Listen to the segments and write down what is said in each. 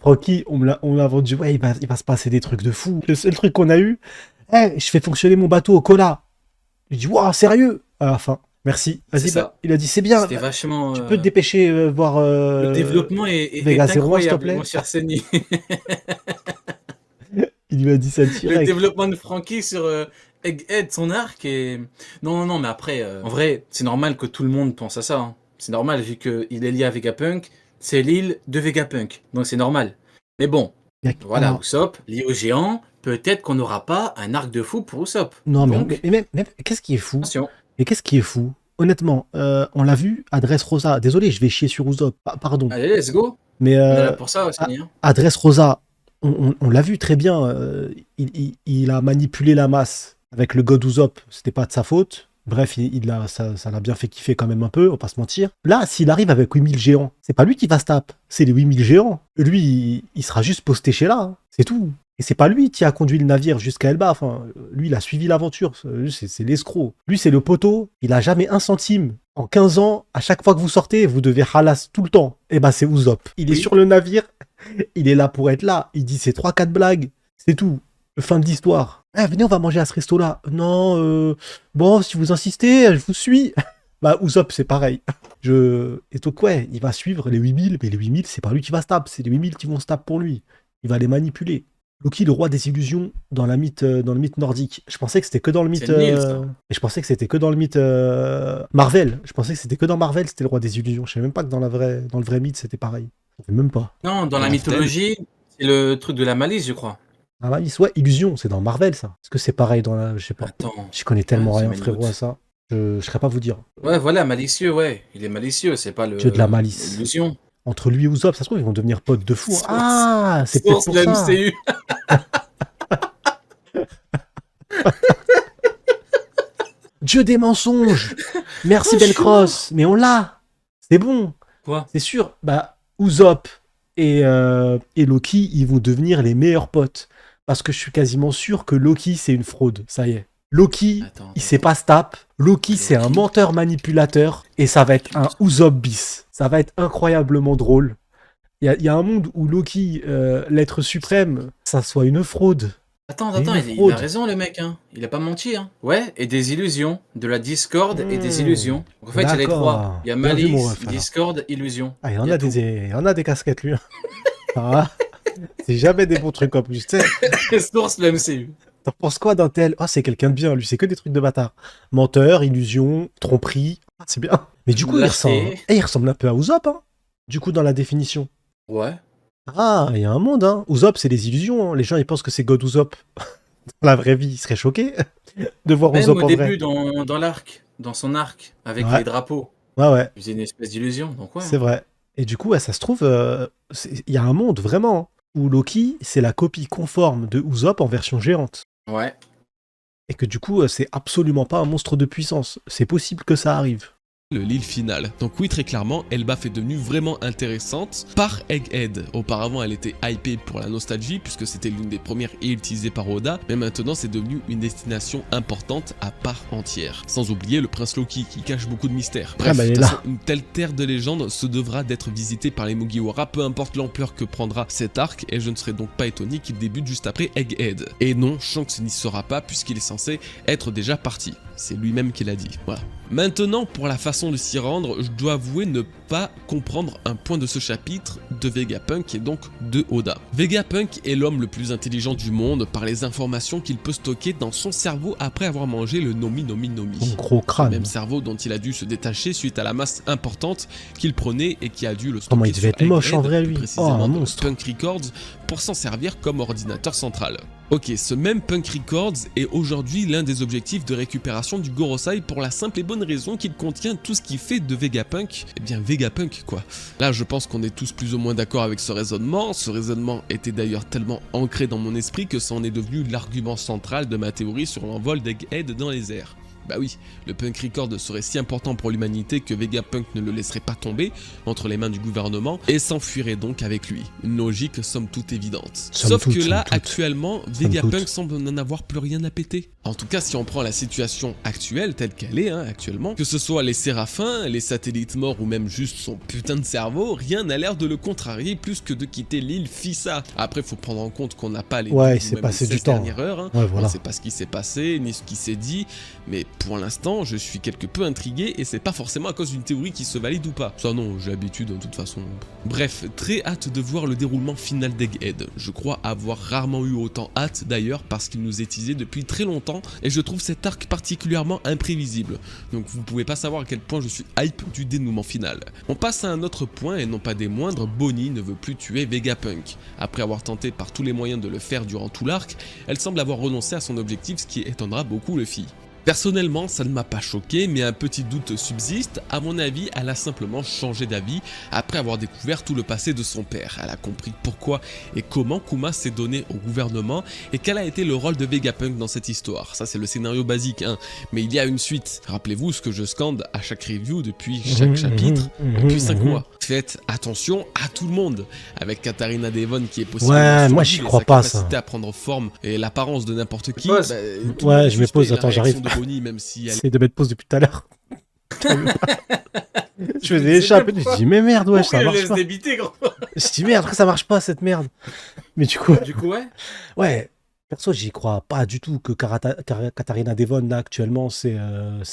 Francky, on me l'a vendu, ouais, il va se passer des trucs de fou. Le seul truc qu'on a eu, je fais fonctionner mon bateau au cola. Je dis, waouh, sérieux? À la fin, merci. C'est Vas-y, bah, ça. il a dit, c'est bien, C'était vachement. tu peux te dépêcher, voir Le développement Vega est 01, s'il te incroyable, mon plaît. cher Seni. Il lui a dit ça Le direct. développement de Frankie sur Egghead, son arc et. Non, non, non, mais après, en vrai, c'est normal que tout le monde pense à ça. Hein. C'est normal, vu qu'il est lié à Vegapunk, c'est l'île de Vegapunk. Donc c'est normal. Mais bon, voilà, Alors, Usopp, lié au géant, peut-être qu'on n'aura pas un arc de fou pour Usopp. non, Donc, mais même, qu'est-ce qui est fou? attention. Mais qu'est-ce qui est fou? Honnêtement, on l'a vu, Adresse Rosa. Désolé, je vais chier sur Usopp, pardon. Allez, let's go. Mais On est là pour ça aussi. Hein. Adresse Rosa, on l'a vu très bien. Il a manipulé la masse avec le God Usopp. C'était pas de sa faute. Bref, ça l'a bien fait kiffer quand même un peu, on va pas se mentir. Là, s'il arrive avec 8000 géants, c'est pas lui qui va se taper, c'est les 8000 géants. Lui, il sera juste posté chez là, hein. C'est tout. Et c'est pas lui qui a conduit le navire jusqu'à Elba. Enfin, lui, il a suivi l'aventure. C'est l'escroc. Lui, c'est le poteau. Il a jamais un centime. En 15 ans, à chaque fois que vous sortez, vous devez halas tout le temps. Et bah, c'est Usopp. Il est sur le navire. Il est là pour être là. Il dit ses 3-4 blagues. C'est tout. Fin de l'histoire. Venez, on va manger à ce resto-là. Non, bon, si vous insistez, je vous suis. Bah, Usopp, c'est pareil. Et donc, ouais, il va suivre les 8000. Mais les 8000, c'est pas lui qui va se taper. C'est les 8000 qui vont se taper pour lui. Il va les manipuler. Loki, le roi des illusions dans le mythe nordique. Je pensais que c'était que dans le mythe. Mais je pensais que c'était que dans le mythe Marvel. Je pensais que c'était que dans Marvel, c'était le roi des illusions. Je savais même pas que dans le vrai mythe, c'était pareil. Je savais même pas. Non, dans la mythologie, c'est le truc de la malice, je crois. Ah, malice, ouais, illusion, c'est dans Marvel ça. Est-ce que c'est pareil dans la. Je sais pas. Attends. Je connais tellement Ouais, rien, c'est frérot, Melmoth. à ça. Je serais pas vous dire. Ouais, voilà, malicieux, ouais. Il est malicieux, c'est pas Dieu de la malice. l'illusion. Entre lui et Usopp, ça se trouve, ils vont devenir potes de fou. Source. Ah, c'est peut-être Source pour de ça. MCU. Dieu des mensonges. Merci Belcross. Mais on l'a. C'est bon. Quoi? C'est sûr. Bah, Usopp et Loki, ils vont devenir les meilleurs potes. Parce que je suis quasiment sûr que Loki, c'est une fraude. Ça y est. Loki, Attends. il sait pas se tape. Loki, c'est un menteur manipulateur. Et ça va être un Usopp bis. Ça va être incroyablement drôle. Il y a un monde où Loki, l'être suprême, ça soit une fraude. Attends, Une il fraude. a raison, le mec, hein. Il a pas menti, hein. Ouais, et des illusions. De la discorde et des illusions. Donc, en fait, il y a les trois. Il y a Bien vu, mon malice, ref, alors. discorde, illusion. Ah, il y en a des casquettes, lui. Ah, c'est jamais des bons trucs en plus. Tu sais, Source le MCU. t'en penses quoi d'un tel? Oh, c'est quelqu'un de bien, lui, c'est que des trucs de bâtard. Menteur, illusion, tromperie. Ah, c'est bien. Mais du coup, il ressemble un peu à Usopp, hein. Du coup, dans la définition. Ouais. Ah, il y a un monde, hein. Usopp, c'est les illusions, hein. Les gens, ils pensent que c'est God Usopp. Dans la vraie vie, ils seraient choqués de voir Même Usopp au en début, vrai. dans l'arc, dans son arc, avec Ouais. les drapeaux, Ouais. il faisait une espèce d'illusion. Donc, ouais. C'est vrai. Et du coup, ouais, ça se trouve, il y a un monde vraiment hein, où Loki, c'est la copie conforme de Usopp en version géante. Ouais. Et que du coup, c'est absolument pas un monstre de puissance. C'est possible que ça arrive. L'île finale. Donc oui, très clairement, Elbaf est devenue vraiment intéressante par Egghead. Auparavant, elle était hypée pour la nostalgie, puisque c'était l'une des premières îles utilisées par Oda, mais maintenant c'est devenu une destination importante à part entière. Sans oublier le prince Loki, qui cache beaucoup de mystères. Bref, bah, il est de toute là. façon, une telle terre de légende se devra d'être visitée par les Mugiwara, peu importe l'ampleur que prendra cet arc, et je ne serais donc pas étonné qu'il débute juste après Egghead. Et non, Shanks n'y sera pas, puisqu'il est censé être déjà parti. C'est lui-même qui l'a dit, voilà. Maintenant, pour la façon de s'y rendre, je dois avouer ne pas comprendre un point de ce chapitre de Vegapunk et donc de Oda. Vegapunk est l'homme le plus intelligent du monde par les informations qu'il peut stocker dans son cerveau après avoir mangé le Nomi. Mon gros Le crâne. même cerveau dont il a dû se détacher suite à la masse importante qu'il prenait et qui a dû le stocker Comment il devait sur être moche en Egghead, vrai, plus lui. précisément Oh, un dans le monstre. Punk Records, pour s'en servir comme ordinateur central. Ok, ce même Punk Records est aujourd'hui l'un des objectifs de récupération du Gorosei pour la simple et bonne raison qu'il contient tout ce qui fait de Vegapunk, eh bien Vegapunk quoi. Là je pense qu'on est tous plus ou moins d'accord avec ce raisonnement était d'ailleurs tellement ancré dans mon esprit que ça en est devenu l'argument central de ma théorie sur l'envol d'Egghead dans les airs. Bah oui, le Punk Record serait si important pour l'humanité que Vegapunk ne le laisserait pas tomber entre les mains du gouvernement et s'enfuirait donc avec lui. Une logique somme toute évidente. Sauf que là, actuellement, Vegapunk semble n'en avoir plus rien à péter. En tout cas, si on prend la situation actuelle, telle qu'elle est actuellement, que ce soit les séraphins, les satellites morts ou même juste son putain de cerveau, rien n'a l'air de le contrarier plus que de quitter l'île Fissa. Après, faut prendre en compte qu'on n'a pas les il s'est passé du temps. Dernières heures, Ouais, voilà. On sait pas ce qui s'est passé, ni ce qui s'est dit, mais pour l'instant, je suis quelque peu intrigué et c'est pas forcément à cause d'une théorie qui se valide ou pas. Ça non, j'ai l'habitude de toute façon. Bref, très hâte de voir le déroulement final d'Egghead. Je crois avoir rarement eu autant hâte d'ailleurs parce qu'il nous est teasé depuis très longtemps et je trouve cet arc particulièrement imprévisible. Donc vous pouvez pas savoir à quel point je suis hype du dénouement final. On passe à un autre point et non pas des moindres, Bonnie ne veut plus tuer Vegapunk. Après avoir tenté par tous les moyens de le faire durant tout l'arc, elle semble avoir renoncé à son objectif, ce qui étonnera beaucoup Luffy. Personnellement, ça ne m'a pas choqué, mais un petit doute subsiste. À mon avis, elle a simplement changé d'avis après avoir découvert tout le passé de son père. Elle a compris pourquoi et comment Kuma s'est donné au gouvernement et quel a été le rôle de Vegapunk dans cette histoire. Ça, c'est le scénario basique, mais il y a une suite. Rappelez-vous ce que je scande à chaque review depuis chaque chapitre, depuis 5 mois. Faites attention à tout le monde. Avec Katarina Devon qui est possible. Ouais, moi j'y crois pas ça. À prendre forme et l'apparence de n'importe qui. Ouais, je me pose, attends, j'arrive. Bonnie, même si elle... C'est de mettre pause depuis tout à l'heure. Je faisais échapper, je dis mais merde, ouais, ça marche pas. Débiter, gros. Je dis merde, après ça marche pas cette merde. Mais du coup, ouais. Ouais, perso, j'y crois pas du tout que Katarina Devon là actuellement c'est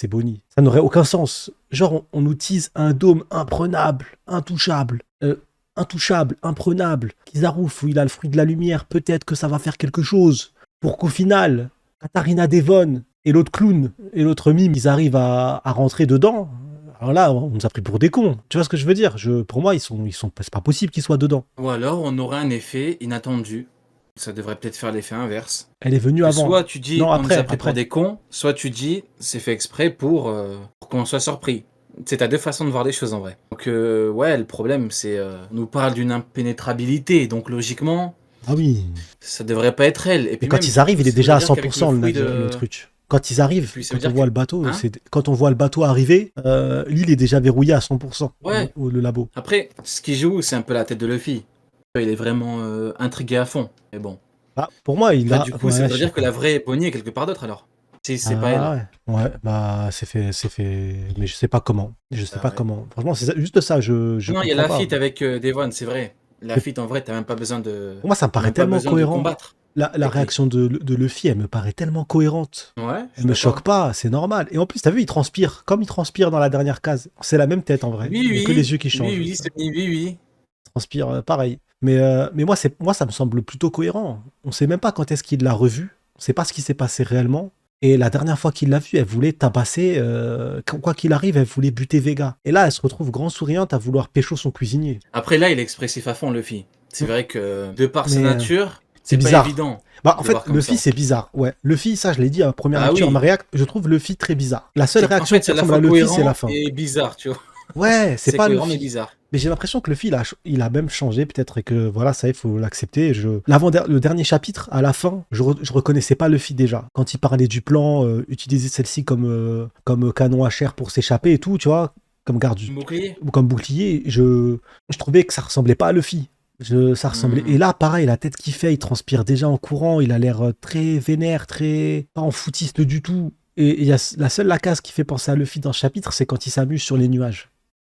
Bonnie. Ça n'aurait aucun sens. Genre on nous tease un dôme imprenable, intouchable, imprenable. Kizarouf où il a le fruit de la lumière, peut-être que ça va faire quelque chose. Pour qu'au final, Katarina Devon et l'autre clown et l'autre mime, ils arrivent à rentrer dedans. Alors là, on nous a pris pour des cons. Tu vois ce que je veux dire? Pour moi, c'est pas possible qu'ils soient dedans. Ou alors, on aurait un effet inattendu. Ça devrait peut-être faire l'effet inverse. Elle est venue avant. Soit tu dis, non, on nous a pris pour des cons, soit tu dis, c'est fait exprès pour qu'on soit surpris. C'est à deux façons de voir les choses en vrai. Donc, ouais, le problème, c'est on nous parle d'une impénétrabilité. Donc, logiquement, ah oui, ça devrait pas être elle. Et puis quand même, ils arrivent, il est déjà à 100% le le truc. Quand ils arrivent, quand on voit le bateau, hein, quand on voit le bateau arriver, l'île est déjà verrouillée à 100%. Ouais. Le labo. Après, ce qui joue, c'est un peu la tête de Luffy. Il est vraiment intrigué à fond. Mais bon. Bah, pour moi, il a. Du coup, ça veut dire que la vraie Bonnie est quelque part d'autre alors. Si c'est pas elle. Ouais, bah c'est fait. Mais je sais pas comment. Comment. Franchement, c'est juste ça. Non, il y a la feat avec Devon, c'est vrai. La feat, en vrai, t'as même pas besoin de. Pour moi, ça me paraît tellement cohérent. La réaction de Luffy, elle me paraît tellement cohérente. Ouais. Elle me choque pas, c'est normal. Et en plus, t'as vu, il transpire. Comme il transpire dans la dernière case. C'est la même tête en vrai. Il y a que les yeux qui changent. Oui. Il transpire pareil. Mais moi, ça me semble plutôt cohérent. On sait même pas quand est-ce qu'il l'a revu. On sait pas ce qui s'est passé réellement. Et la dernière fois qu'il l'a vu, elle voulait tabasser, quoi qu'il arrive, elle voulait buter Vega. Et là, elle se retrouve grand souriante à vouloir pécho son cuisinier. Après, là, il est expressif à fond, Luffy. C'est vrai que, de par sa nature, c'est bizarre. Pas évident. Bah, en fait, Luffy, c'est bizarre. Ouais. Luffy, ça, je l'ai dit à la première lecture, ma réaction, je trouve Luffy très bizarre. La seule réaction qui ressemble à Luffy, c'est la fin. Et bizarre, tu vois. Ouais, c'est pas cohérent, Luffy. Mais bizarre. Mais j'ai l'impression que Luffy, il a même changé, peut-être, et que voilà, ça, il faut l'accepter. Le dernier chapitre, à la fin, je reconnaissais pas Luffy déjà. Quand il parlait du plan, utiliser celle-ci comme canon à chair pour s'échapper et tout, tu vois, comme garde comme bouclier, je trouvais que ça ressemblait pas à Luffy. Ça ressemblait. Et là, pareil, la tête qu'il fait, il transpire déjà en courant, il a l'air très vénère, très pas en foutiste du tout. Et il y a la case qui fait penser à Luffy dans ce chapitre, c'est quand il s'amuse sur les nuages.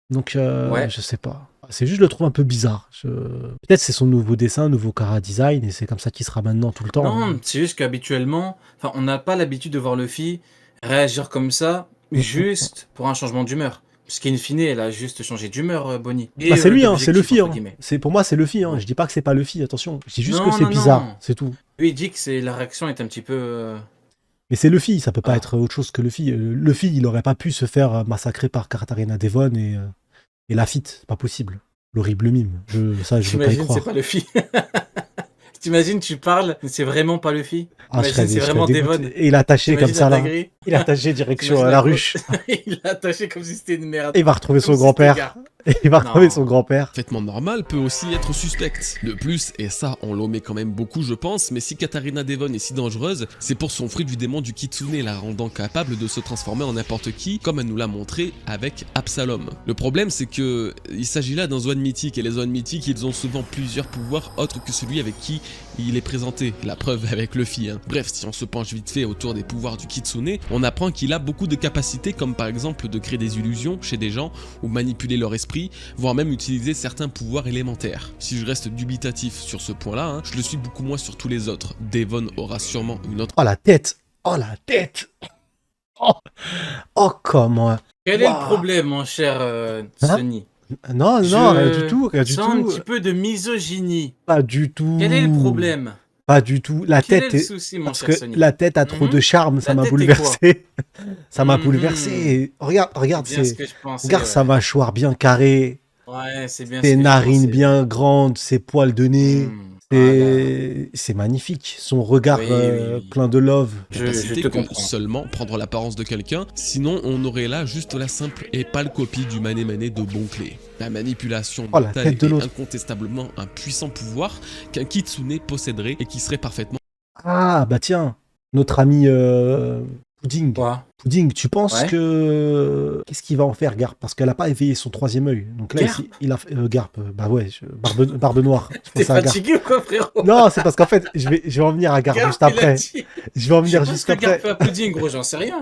Donc, je sais pas. C'est juste, je le trouve un peu bizarre. Peut-être c'est son nouveau dessin, nouveau chara design, et c'est comme ça qu'il sera maintenant tout le temps. Non, c'est juste qu'habituellement, on n'a pas l'habitude de voir Luffy réagir comme ça, juste pour un changement d'humeur. Parce qu'in fine, elle a juste changé d'humeur, Bonnie. Bah c'est lui, c'est Luffy. Pour moi, c'est Luffy. Je dis pas que c'est pas Luffy, attention. Je dis juste que c'est bizarre, c'est tout. Lui, il dit que la réaction est un petit peu... Mais c'est Luffy, ça peut pas être autre chose que Luffy. Luffy, il aurait pas pu se faire massacrer par Katarina Devon et Lafitte, c'est pas possible. L'horrible mime. Je veux pas y croire. C'est pas Luffy. T'imagines, tu parles, mais c'est vraiment pas Luffy. C'est vraiment Devon. Et il est attaché comme ça là. Il est attaché direction T'imagines la ruche. Il l'a attaché comme si c'était une merde. Et il va retrouver son Comme si grand-père. c'était Il va retrouver Non. son grand-père. Parfaitement normal peut aussi être suspecte. De plus, et ça on l'omet quand même beaucoup je pense, mais si Katarina Devon est si dangereuse, c'est pour son fruit du démon du Kitsune la rendant capable de se transformer en n'importe qui, comme elle nous l'a montré avec Absalom. Le problème c'est que il s'agit là d'un Zoan mythique, et les Zoan mythiques ils ont souvent plusieurs pouvoirs autres que celui avec qui il est présenté, la preuve avec Luffy. Bref, si on se penche vite fait autour des pouvoirs du Kitsune, on apprend qu'il a beaucoup de capacités comme par exemple de créer des illusions chez des gens ou manipuler leur esprit, voire même utiliser certains pouvoirs élémentaires. Si je reste dubitatif sur ce point-là, je le suis beaucoup moins sur tous les autres. Devon aura sûrement une autre... Oh la tête. Oh la tête. Oh comment. Quel est le Waouh. problème, mon cher Sonny? Non, non, rien du tout, rien du sens un tout. petit peu de misogynie. Pas du tout. Quel est le problème? Pas du tout. La Quel est tête le est... souci, mon Parce cher que Sonny? la tête a trop de charme, ça La m'a tête est bouleversé. Ça m'a Mhm. bouleversé. Regarde, C'est bien ce c'est... que je pensais. Regarde sa ouais. mâchoire bien carrée, Ouais, c'est bien ce ses que je narines pensais. bien grandes, ses poils de nez. Voilà. C'est magnifique. Son regard Oui, oui. plein de love. Je capacité te que comprends. seulement prendre l'apparence de quelqu'un, sinon on aurait là juste la simple et pâle copie du mané-mané de Bonclé. La manipulation Oh, la mentale tête de est l'autre. incontestablement un puissant pouvoir qu'un Kitsune posséderait et qui serait parfaitement Ah, bah tiens, notre ami Pudding. Quoi? Pudding, tu penses Ouais. que... Qu'est-ce qu'il va en faire, Garp? Parce qu'elle a pas éveillé son troisième œil. Donc là, Garp il a... Garp, bah ouais, barbe noire. Je T'es pensais à Garp. fatigué ou quoi, frérot? Non, c'est parce qu'en fait, je vais en venir à Garp Garp, juste il a après. dit. Je vais en Je sais venir pas juste ce que Garp après. fait à Pudding, gros, j'en sais rien.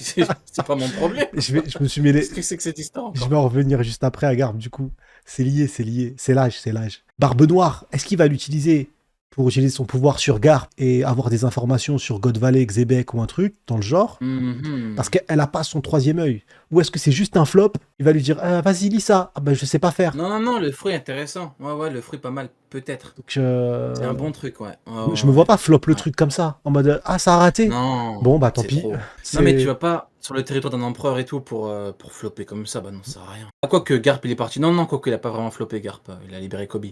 C'est pas mon problème. Je me suis mêlé. Qu'est-ce que c'est que cette histoire Je encore? vais en revenir juste après à Garp, du coup. C'est lié, c'est lié. C'est l'âge, c'est l'âge. Barbe Noire, est-ce qu'il va l'utiliser pour utiliser son pouvoir sur Garp et avoir des informations sur God Valley, Xebec ou un truc dans le genre? Mhm. Parce qu'elle a pas son troisième œil. Ou est-ce que c'est juste un flop? Il va lui dire vas-y, lis ça. Ah bah je sais pas faire. Non, le fruit est intéressant. Ouais, le fruit pas mal, peut-être. Donc, C'est un bon truc, ouais. Ouais, je me vois pas flop le Ouais. truc comme ça. En mode ça a raté. Non. Bon bah tant c'est pis. trop. C'est- Non, mais tu vas pas sur le territoire d'un empereur et tout pour flopper comme ça, bah non, ça sert à rien. Ah, quoique Garp il est parti. Non, quoique il a pas vraiment floppé Garp, il a libéré Kobe.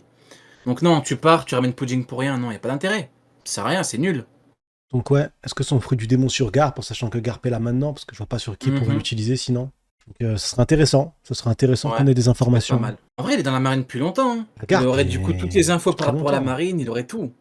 Donc non, tu pars, tu ramènes Pudding pour rien, non, y a pas d'intérêt. Ça sert à rien, c'est nul. Donc ouais, est-ce que son fruit du démon sur Garp, en sachant que Garp est là maintenant, parce que je vois pas sur qui pourrait Mhm. l'utiliser sinon. Donc ce serait intéressant. Ce serait intéressant Ouais, qu'on ait des Pas informations. mal. En vrai, il est dans la marine depuis longtemps. Hein. Garp, Il aurait du coup toutes les infos très par rapport à la longtemps. marine, il aurait tout.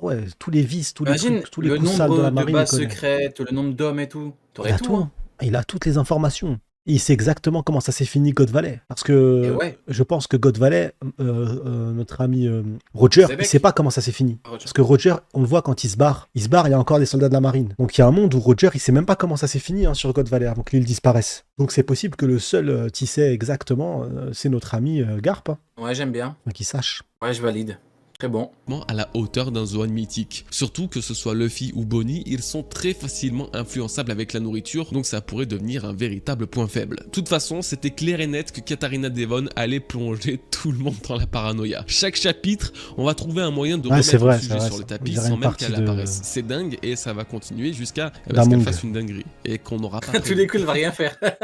Ouais, tous les vices, tous les Imagine trucs, tous les le coups sales de nombre la de marine. il bases connaît. secrètes, le nombre d'hommes et tout. Il T'aurais a tout. tout. Hein. Il a toutes les informations. Et il sait exactement comment ça s'est fini God Valley. Parce que Et ouais. je pense que God Valley, notre ami Roger, Zebek. il sait pas comment ça s'est fini. Roger. Parce que Roger, on le voit quand il se barre. Il se barre, il y a encore des soldats de la marine. Donc il y a un monde où Roger, il sait même pas comment ça s'est fini sur God Valley avant que l'île disparaisse. Donc c'est possible que le seul qui sait exactement, c'est notre ami Garp. Hein, Ouais, j'aime bien. qui sache. Ouais, je valide. Très bon. à la hauteur d'un Zoan mythique. Surtout que ce soit Luffy ou Bonnie, ils sont très facilement influençables avec la nourriture, donc ça pourrait devenir un véritable point faible. De toute façon, c'était clair et net que Katarina Devon allait plonger tout le monde dans la paranoïa. Chaque chapitre, on va trouver un moyen de Ouais, c'est remettre vrai, le sujet c'est vrai, sur le ça. tapis On dirait sans une même partie qu'elle de- apparaisse. C'est dingue et ça va continuer jusqu'à ce qu'elle D'Among. fasse une dinguerie et qu'on n'aura pas À tous les coups, il va rien faire. C'est ça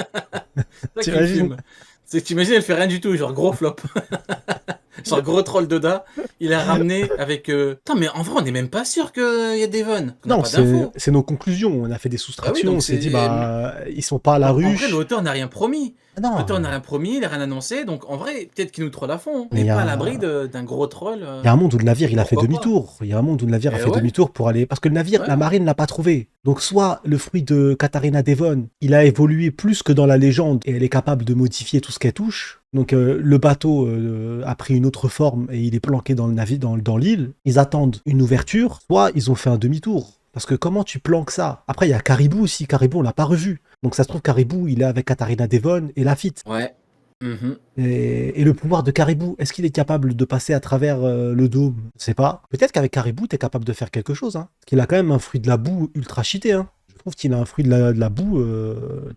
qui me T'imagines fume. C'est que t'imagines, elle fait rien du tout, genre gros flop. Genre gros troll Doda, il a ramené avec... Attends, mais en vrai, on n'est même pas sûr qu'il y a Devon. On n'a Non, pas d'infos. c'est nos conclusions. On a fait des soustractions. donc on s'est c'est- dit, bah, ils sont pas à la En ruche. vrai, l'auteur n'a rien promis. Ah non. L'auteur n'a rien promis, il n'a rien annoncé, donc en vrai, peut-être qu'il nous troll à fond. On Mais n'est y a- pas à l'abri d'un gros troll. Il y a un monde où le navire, il a fait Pourquoi demi-tour. Il y a un monde où le navire a Eh fait ouais. demi-tour pour aller... Parce que le navire, Ouais. la marine l'a pas trouvé. Donc soit le fruit de Katarina Devon, il a évolué plus que dans la légende et elle est capable de modifier tout ce qu'elle touche. Donc le bateau a pris une autre forme et il est planqué dans le navire, dans l'île. Ils attendent une ouverture, soit ils ont fait un demi-tour. Parce que comment tu planques ça? Après, il y a Caribou aussi. Caribou, on l'a pas revu. Donc ça se trouve, Caribou, il est avec Katarina Devon et Lafitte. Ouais. Mhm. Et le pouvoir de Caribou, est-ce qu'il est capable de passer à travers le dôme? Je sais pas. Peut-être qu'avec Caribou, t'es capable de faire quelque chose. Hein. Parce qu'il a quand même un fruit de la boue ultra cheaté. Hein. Je trouve qu'il a un fruit de la boue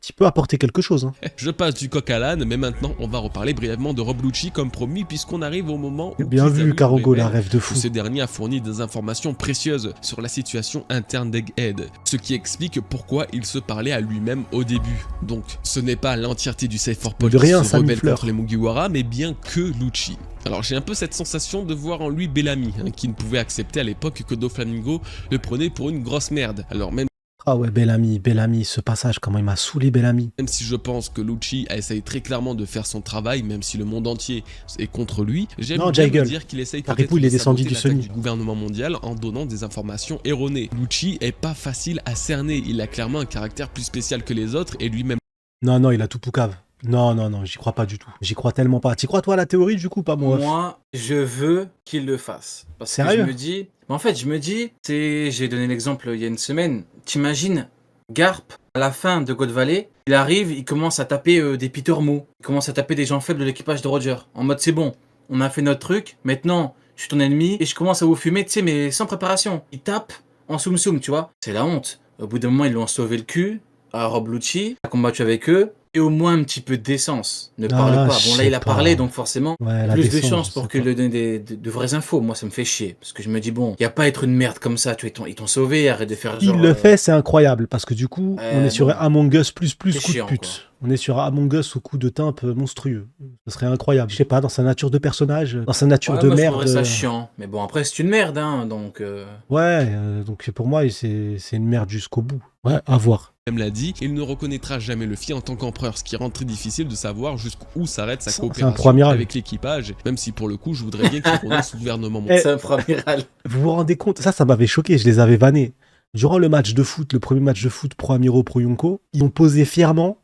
qui peut apporter quelque chose. Hein. Je passe du coq à l'âne, mais maintenant on va reparler brièvement de Rob Lucci comme promis, puisqu'on arrive au moment où Bien vu, Kizaru Karogo, la révèle rêve de que fou. ce dernier a fourni des informations précieuses sur la situation interne d'Egghead, ce qui explique pourquoi il se parlait à lui-même au début. Donc, ce n'est pas l'entièreté du Safe for Paul De rien, qui se Sammy rebelle Fleur. contre les Mugiwara, mais bien que Lucci. Alors j'ai un peu cette sensation de voir en lui Bellamy, qui ne pouvait accepter à l'époque que Doflamingo le prenait pour une grosse merde. Alors même Ah ouais, Bellamy, ce passage, comment il m'a saoulé Bellamy. Même si je pense que Lucci a essayé très clairement de faire son travail, même si le monde entier est contre lui, j'aime Non, bien me Jaigel. dire qu'il essaye Caribou, peut-être il est de descendu saboter du l'attaque semi. du gouvernement mondial en donnant des informations erronées. Lucci est pas facile à cerner, il a clairement un caractère plus spécial que les autres et lui-même Non, il a tout poucave. Non, j'y crois pas du tout. J'y crois tellement pas. T'y crois toi à la théorie du coup, pas moi? Moi, je veux qu'il le fasse. Parce que Sérieux? je me dis... En fait, je me dis... J'ai donné l'exemple il y a une semaine. T'imagines, Garp, à la fin de God Valley, il arrive, il commence à taper des Peter Moo. Il commence à taper des gens faibles de l'équipage de Roger. En mode, c'est bon, on a fait notre truc, maintenant, je suis ton ennemi et je commence à vous fumer, tu sais, mais sans préparation. Il tape en soum-soum, tu vois. C'est la honte. Au bout d'un moment, ils lui ont sauvé le cul à Rob Lucci, a combattu avec eux. Et au moins un petit peu de décence. Ne parle pas. je Bon, là, sais il a pas. parlé, donc forcément, Ouais, la plus de décence, chances je pour sais qu'il pas. lui donne de vraies infos. Moi, ça me fait chier. Parce que je me dis, bon, il n'y a pas à être une merde comme ça. Tu vois, ils t'ont sauvé, arrête de faire genre... Il le fait, c'est incroyable, parce que du coup, on est sur bon. Among Us plus coup de chiant, pute. quoi. On est sur Among Us au coup de timpe monstrueux. Ce serait incroyable. Je sais pas, dans sa nature de personnage, dans sa nature Ouais, de moi, je merde. trouverais ça chiant. Mais bon, après, c'est une merde, hein, donc... Ouais, donc pour moi, c'est une merde jusqu'au bout. Ouais, à voir. l'a dit, il ne reconnaîtra jamais Luffy en tant qu'empereur, ce qui rend très difficile de savoir jusqu'où s'arrête sa C'est un coopération pro-amiral. avec l'équipage, même si pour le coup je voudrais bien qu'il renonce au gouvernement. Eh, C'est un pro-amiral. Vous vous rendez compte? Ça m'avait choqué, je les avais vannés. Durant le match de foot, le premier match de foot pro-amiraux, pro-yonko, ils ont posé fièrement,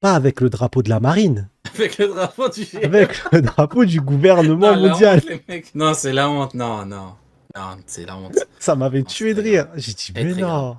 pas avec le drapeau de la marine, Avec le drapeau du... avec le drapeau du gouvernement Non, la mondial. honte, les mecs. Non, c'est la honte. Non, c'est la honte. Ça m'avait Non, tué de c'était rire. J'ai dit, très, mais très non. grave.